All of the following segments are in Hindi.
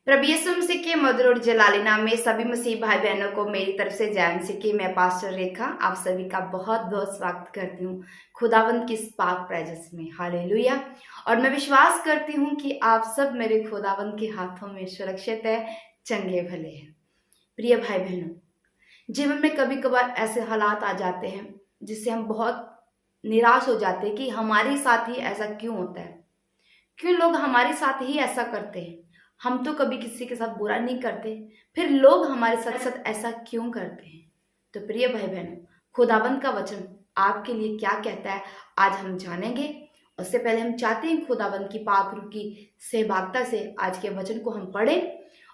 प्रभु यीशु मसीह के मधुर और जलाली नाम में सभी मसीह भाई बहनों को मेरी तरफ से जय मसीह की। मैं पास्टर रेखा आप सभी का बहुत बहुत स्वागत करती हूँ खुदावंद की इस पाक प्रेजेंस में। हालेलुया। और मैं विश्वास करती हूँ कि आप सब मेरे खुदावंद के हाथों में सुरक्षित है, चंगे भले हैं। प्रिय भाई बहनों, जीवन में कभी कभार ऐसे हालात आ जाते हैं जिससे हम बहुत निराश हो जाते हैं कि हमारे साथ ही ऐसा क्यों होता है, क्यों लोग हमारे साथ ही ऐसा करते हैं। हम तो कभी किसी के साथ बुरा नहीं करते, फिर लोग हमारे साथ साथ ऐसा क्यों करते हैं। तो प्रिय भाई बहनों, खुदाबंद का वचन आपके लिए क्या कहता है आज हम जानेंगे। उससे पहले हम चाहते हैं खुदाबंद की पाक रूह की सहभागिता से आज के वचन को हम पढ़ें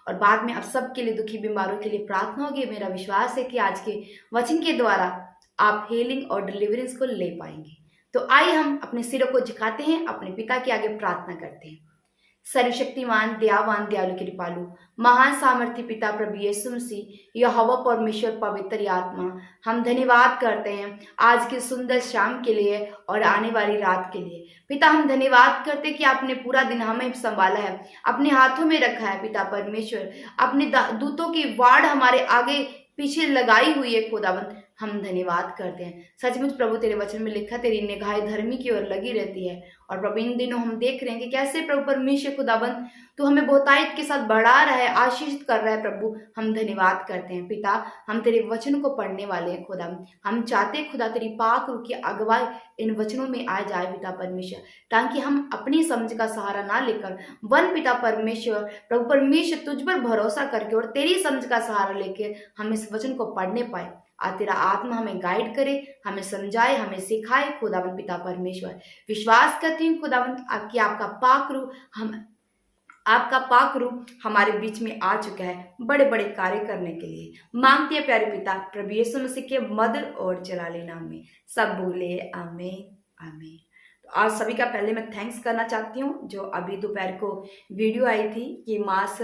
और बाद में आप सबके लिए, दुखी बीमारों के लिए प्रार्थना होगी। मेरा विश्वास है कि आज के वचन के द्वारा आप हीलिंग और डिलीवरेंस को ले पाएंगे। तो आइए हम अपने सिरों को झुकाते हैं, अपने पिता के आगे प्रार्थना करते हैं। सर्वशक्तिमान, दयावान, दयालु, कृपालु, महान सामर्थ्य पिता प्रभु यीशु मसीह, यहोवा परमेश्वर, पवित्र आत्मा, हम धन्यवाद करते हैं आज की सुंदर शाम के लिए और आने वाली रात के लिए। पिता, हम धन्यवाद करते हैं कि आपने पूरा दिन हमें संभाला है, अपने हाथों में रखा है। पिता परमेश्वर, अपने दूतों की वाड़ हमारे आगे पीछे लगाई हुई है। खुदावंत, हम धन्यवाद करते हैं। सचमुच प्रभु, तेरे वचन में लिखा तेरी निगाहें धर्मी की ओर लगी रहती है। और प्रभु, इन दिनों हम देख रहे हैं कि कैसे प्रभु परमेश्वर खुदाबंद तू हमें बहुतायत के साथ बढ़ा रहा है, आशीषित कर रहा है। प्रभु, हम धन्यवाद करते हैं। पिता, हम तेरे वचन को पढ़ने वाले हैं। खुदा, हम चाहते हैं खुदा तेरी पाक रूह की अगुवाई इन वचनों में आ जाए पिता परमेश्वर, ताकि हम अपनी समझ का सहारा ना लेकर वन पिता परमेश्वर, प्रभु परमेश्वर तुझ पर भरोसा करके और तेरी समझ का सहारा लेकर हम इस वचन को पढ़ने पाए। आज तेरा आत्मा हमें गाइड करे, हमें समझाए, हमें सिखाए। खुदावन पिता परमेश्वर, विश्वास करती हूँ खुदावन आपका पाक रूह हमारे बीच में आ चुका है बड़े बड़े कार्य करने के लिए। मांगते हैं प्यारे पिता प्रभु यीशु मसीह के मधुर और जलाली नाम में, सब बोले आमीन आमीन। तो आज सभी का पहले मैं थैंक्स करना चाहती हूँ जो अभी दोपहर को वीडियो आई थी कि मांस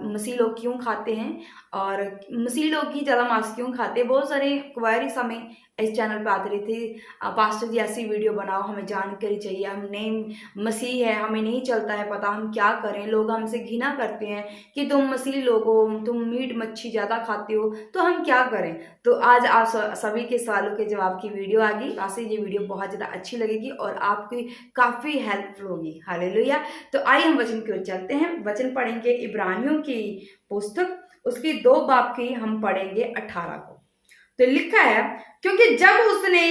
मसीह लोग क्यों खाते हैं और मसीह लोग ही ज़्यादा मांस क्यों खाते हैं। बहुत सारे क्वायरी समय इस चैनल पे आते रही थी, पास्टर जी ऐसी वीडियो बनाओ, हमें जानकारी चाहिए, हम नहीं मसीह है, हमें नहीं चलता है पता, हम क्या करें। लोग हमसे घृणा करते हैं कि तुम मसीह लोग हो, तुम मीट मच्छी ज़्यादा खाते हो, तो हम क्या करें। तो आज आप सभी के सवालों के जवाब की वीडियो आ गई। वैसे ये वीडियो बहुत ज़्यादा अच्छी लगेगी और आपकी काफ़ी हेल्पफुल होगी। हालेलुया। तो आइए हम वचन की ओर चलते हैं। वचन पढ़ेंगे इब्रानियों की पुस्तक, उसकी 2 बाब की हम पढ़ेंगे 18 को। तो लिखा है, क्योंकि जब उसने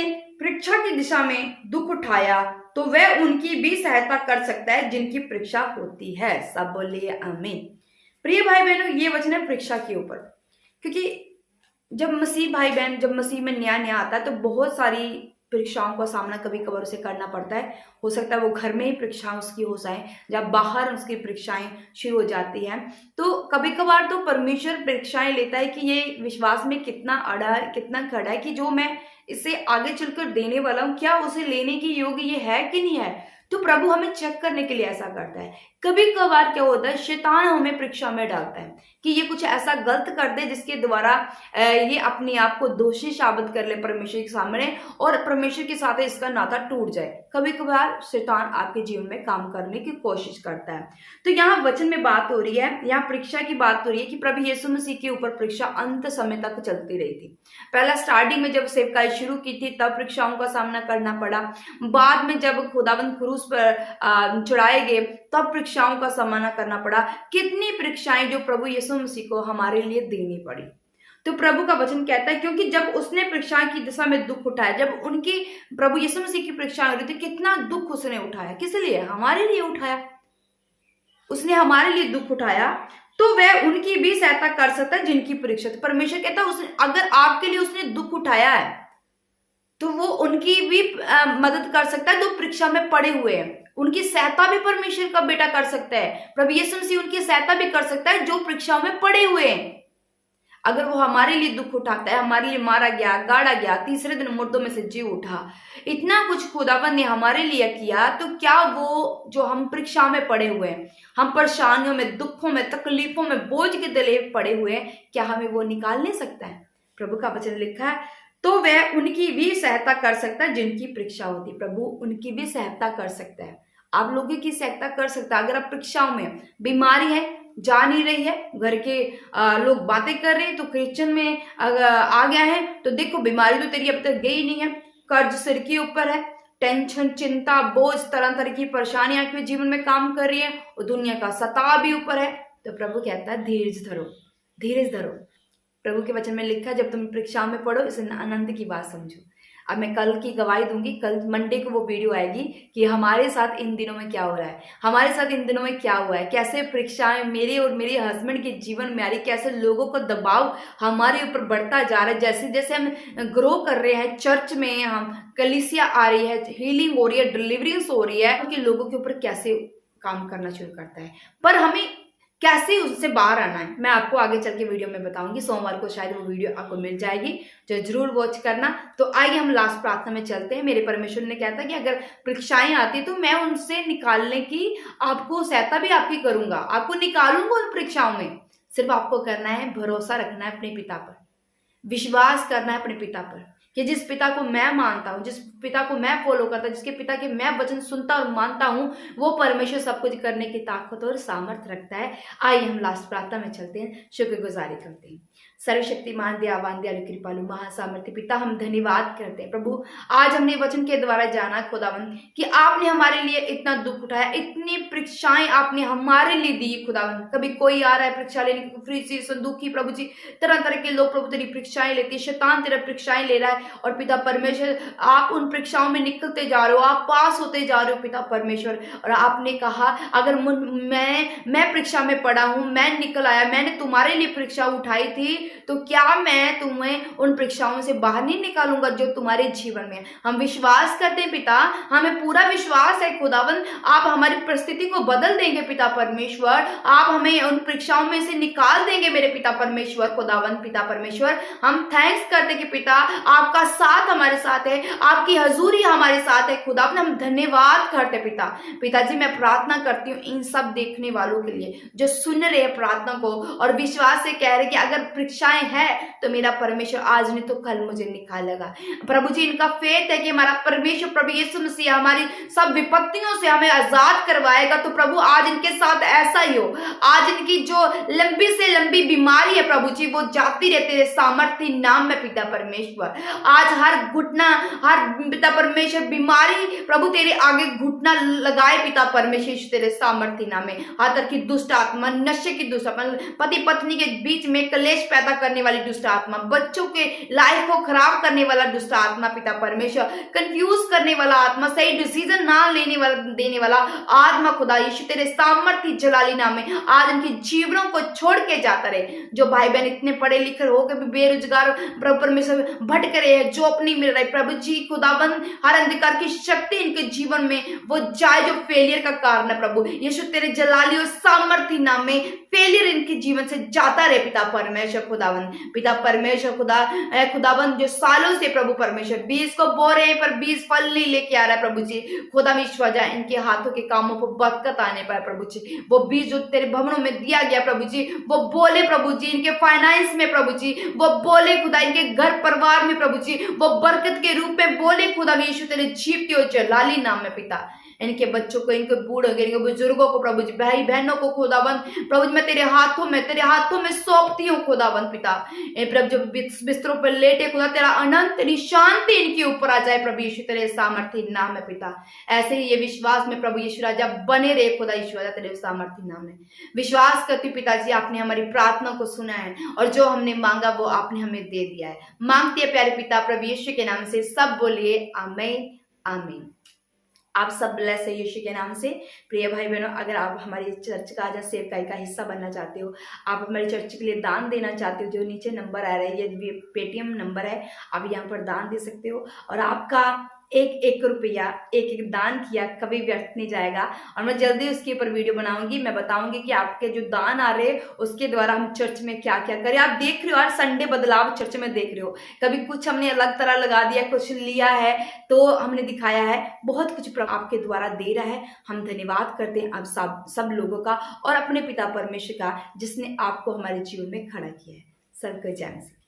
परीक्षा की दिशा में दुख उठाया तो वह उनकी भी सहायता कर सकता है जिनकी परीक्षा होती है। सब बोलिए आमीन। प्रिय भाई बहनों, ये वचन है परीक्षा के ऊपर, क्योंकि जब मसीह में नया आता है तो बहुत सारी परीक्षाओं का सामना कभी कभार उसे करना पड़ता है। हो सकता है वो घर में ही परीक्षाएं उसकी हो जाए, जब बाहर उसकी परीक्षाएं शुरू हो जाती हैं। तो कभी कभार तो परमेश्वर परीक्षाएं लेता है कि ये विश्वास में कितना अड़ा है, कितना खड़ा है, कि जो मैं इसे आगे चलकर देने वाला हूँ क्या उसे लेने की योग्य ये है कि नहीं है। तो प्रभु हमें चेक करने के लिए ऐसा करता है। कभी कभार क्या होता है, शैतान हमें परीक्षा में डालता है कि ये कुछ ऐसा गलत कर दे जिसके द्वारा ये अपने आप को दोषी साबित कर ले परमेश्वर के सामने और परमेश्वर के साथ इसका नाता टूट जाए। कभी कभार शैतान आपके जीवन में काम करने की कोशिश करता है। तो यहाँ वचन में बात हो रही है, यहाँ परीक्षा की बात हो रही है कि प्रभु यीशु मसीह के ऊपर परीक्षा अंत समय तक चलती रही थी। पहला स्टार्टिंग में जब सेवकाई शुरू की थी तब परीक्षाओं का सामना करना पड़ा, बाद में जब खुदाबंद क्रूस पर चढ़ाए गए तब परीक्षाओं का सामना करना पड़ा। कितनी परीक्षाएं जो प्रभु यीशु मसीह को हमारे लिए देनी पड़ी। तो प्रभु का वचन कहता है, क्योंकि जब उसने परीक्षा की दिशा में दुख उठाया, जब उनकी प्रभु यीशु मसीह की परीक्षा हो रही थी, कितना दुख उसने उठाया, किस लिए? हमारे लिए उठाया। उसने हमारे लिए दुख उठाया तो वह उनकी भी सहायता कर सकता है जिनकी परीक्षा। तो परमेश्वर कहता है उसने अगर आपके लिए उसने दुख उठाया है तो वो उनकी भी मदद कर सकता है जो परीक्षा में पड़े हुए हैं। उनकी सहायता भी परमेश्वर का बेटा कर सकता है। प्रभु यीशु मसीह उनकी सहायता भी कर सकता है जो परीक्षाओं में पड़े हुए हैं। अगर वो हमारे लिए दुख उठाता है, हमारे लिए मारा गया, गाड़ा गया, तीसरे दिन मुर्दों में से जी उठा, इतना कुछ खुदावन ने हमारे लिए किया, तो क्या वो जो हम परीक्षा में पड़े हुए हैं, हम परेशानियों में, दुखों में, तकलीफों में, बोझ के तले पड़े हुए हैं, क्या हमें वो निकाल नहीं सकता है? प्रभु का वचन लिखा है, तो वह उनकी भी सहायता कर सकता है जिनकी परीक्षा होती। प्रभु उनकी भी सहायता कर सकता है, आप लोगों की सहायता कर सकता है। अगर आप परीक्षाओं में, बीमारी है, जा नहीं रही है, घर के लोग बातें कर रहे हैं तो क्रिश्चियन में आ गया है, तो देखो बीमारी तो तेरी अब तक गई नहीं है, कर्ज सिर के ऊपर है, टेंशन, चिंता, बोझ, तरह तरह की परेशानियां आपके जीवन में काम कर रही है और दुनिया का सताव भी ऊपर है। तो प्रभु कहता है धीरज धरो, धीरज धरो। प्रभु के वचन में लिखा है जब तुम परीक्षा में पढ़ो इस आनंद की बात समझो। अब मैं कल की गवाही दूंगी, कल मंडे को वो वीडियो आएगी कि हमारे साथ इन दिनों में क्या हो रहा है, हमारे साथ इन दिनों में क्या हुआ है, कैसे परीक्षाएं मेरे और मेरे हस्बैंड के जीवन में आ रही, कैसे लोगों का दबाव हमारे ऊपर बढ़ता जा रहा है। जैसे जैसे हम ग्रो कर रहे हैं चर्च में, हम कलीसिया आ रही है, हीलिंग हो रही है, डिलीवरेंस हो रही है, कि लोगों के ऊपर कैसे काम करना शुरू करता है, पर हमें कैसे उससे बाहर आना है मैं आपको आगे चल के वीडियो में बताऊंगी। सोमवार को शायद वो वीडियो आपको मिल जाएगी, जो जरूर वॉच करना। तो आइए हम लास्ट प्रार्थना में चलते हैं। मेरे परमेश्वर ने कहता कि अगर परीक्षाएं आती तो मैं उनसे निकालने की आपको सहायता भी आपकी करूंगा, आपको निकालूंगा उन परीक्षाओं में। सिर्फ आपको करना है, भरोसा रखना है अपने पिता पर, विश्वास करना है अपने पिता पर, कि जिस पिता को मैं मानता हूँ, जिस पिता को मैं फॉलो करता हूँ, जिसके पिता के मैं वचन सुनता और मानता हूँ, वो परमेश्वर सब कुछ करने की ताकत और सामर्थ्य रखता है। आइए हम लास्ट प्रार्थना में चलते हैं, शुक्रगुजारी करते हैं। सर्वशक्तिमान, दयावान, दयालु, कृपालु, महासामर्थ्य पिता, हम धन्यवाद करते हैं प्रभु। आज हमने वचन के द्वारा जाना खुदावन कि आपने हमारे लिए इतना दुख उठाया, इतनी परीक्षाएं आपने हमारे लिए दी खुदावन। कभी कोई आ रहा है परीक्षा लेने की, फ्री सी संदूकी प्रभु जी, तरह तरह के लोग प्रभु तेरी परीक्षाएं लेते, शैतान तेरा परीक्षाएं ले रहा है, और पिता परमेश्वर आप उन परीक्षाओं में निकलते जा रहे हो, आप पास होते जा रहे हो पिता परमेश्वर। और आपने कहा अगर मैं परीक्षा में पढ़ा हूं, मैं निकल आया, मैंने तुम्हारे लिए परीक्षा उठाई थी, तो क्या मैं तुम्हें उन परीक्षाओं से बाहर नहीं निकालूंगा जो तुम्हारे जीवन में है। हम विश्वास करते हैं पिता, हमें पूरा विश्वास है खुदावन, आप हमारी परिस्थिति को बदल देंगे पिता परमेश्वर, आप हमें उन परीक्षाओं में से निकाल देंगे मेरे पिता परमेश्वर खुदावन। पिता परमेश्वर हम थैंक्स करते कि पिता आपका साथ हमारे साथ है, आपकी हजूरी हमारे साथ है खुदावन, हम धन्यवाद करते पिता। पिताजी मैं प्रार्थना करती हूँ इन सब देखने वालों के लिए जो सुन रहे हैं प्रार्थना को और विश्वास से कह रहे कि अगर परीक्षाएं है तो मेरा परमेश्वर आज नहीं तो कल मुझे निकालेगा। प्रभु जी इनका फेथ है कि हमारा परमेश्वर प्रभु यीशु मसीह हमारी सब विपत्तियों से हमें आजाद करवाएगा। तो प्रभु आज इनके साथ ऐसा ही हो, आज इनकी जो लंबी से लंबी बीमारी है प्रभु जी वो जाती रहती है सामर्थ्य नाम में पिता परमेश्वर। आज हर घुटना, हर पिता परमेश्वर बीमारी प्रभु तेरे आगे घुटना लगाए पिता परमेश्वर तेरे सामर्थ्य नाम में। हर तरह की दुष्ट आत्मा, नशे की दुष्ट आत्मा, पति पत्नी के बीच में क्लेश पैदा करने वाली दुष्ट आत्मा, बच्चों के लाइफ को खराब करने वाला दुष्ट आत्मा पिता परमेश्वर, कंफ्यूज करने वाला आत्मा, सही डिसीजन ना देने वाला आत्मा खुदा यीशु तेरे सामर्थ्य जलाली नाम में आज इनके जीवनों को छोड़ के जाता रहे। जो भाई बहन इतने पढ़े लिखे होकर भी बेरोजगार प्रभु परमेश्वर भटक रहे हैं, जॉब नहीं मिल रही प्रभु जी खुदाबंद, हर अंधकार की शक्ति इनके जीवन में वो जाए जो फेलियर का कारण है प्रभु यीशु तेरे जलाली और सामर्थ्य नाम में फेलियर इनके जीवन से जाता रहे पिता परमेश्वर खुदावन। पिता परमेश्वर खुदावन जो सालों से प्रभु परमेश्वर बीज को बो रहे हैं पर बीज फल नहीं लेके आ रहा है प्रभु जी खुदा विश्वास जाए इनके हाथों के कामों पर बरकत आने पर प्रभु जी, वो बीज जो तेरे भवनों में दिया गया प्रभु जी वो बोले प्रभु जी इनके फाइनेंस में प्रभु जी, वो बोले खुदा इनके घर परिवार में प्रभु जी, वो बरकत के रूप में बोले खुदा यीशु तेरे जीवते हो जलाली नाम में पिता। इनके बच्चों को, इनके बूढ़ों को, इनके बुजुर्गों को प्रभु जी, भाई बहनों को खुदाबंद प्रभु जी मैं तेरे हाथों में सौंपती हूँ खुदाबंद पिता। प्रभु जो बिस्तरों पर लेटे खुदा तेरा अनंत शांति इनके ऊपर आ जाए प्रभु यीशु तेरे सामर्थ्य नाम में पिता। ऐसे ही ये विश्वास में प्रभु यीशु राजा बने रहे खुदा यीशु राजा तेरे सामर्थ्य नाम में। विश्वास करती पिताजी आपने हमारी प्रार्थना को सुना है और जो हमने मांगा वो आपने हमें दे दिया है। मांगते हैं प्यारे पिता प्रभु यीशु के नाम से, सब बोलिए आमीन आमीन। आप सब ब्लेस है यीशु के नाम से। प्रिय भाई बहनों, अगर आप हमारी चर्च का आज सेवकाई का हिस्सा बनना चाहते हो, आप हमारी चर्च के लिए दान देना चाहते हो, जो नीचे नंबर आ रहा है ये पेटीएम नंबर है, आप यहाँ पर दान दे सकते हो। और आपका एक रुपया एक दान किया कभी व्यर्थ नहीं जाएगा। और मैं जल्दी उसके ऊपर वीडियो बनाऊंगी, मैं बताऊंगी कि आपके जो दान आ रहे हैं उसके द्वारा हम चर्च में क्या क्या करें। आप देख रहे हो हर संडे बदलाव चर्च में देख रहे हो, कभी कुछ हमने अलग तरह लगा दिया, कुछ लिया है तो हमने दिखाया है, बहुत कुछ आपके द्वारा दे रहा है। हम धन्यवाद करते हैं आप सब लोगों का और अपने पिता परमेश्वर का जिसने आपको हमारे जीवन में खड़ा किया है। सबको जय मसीह।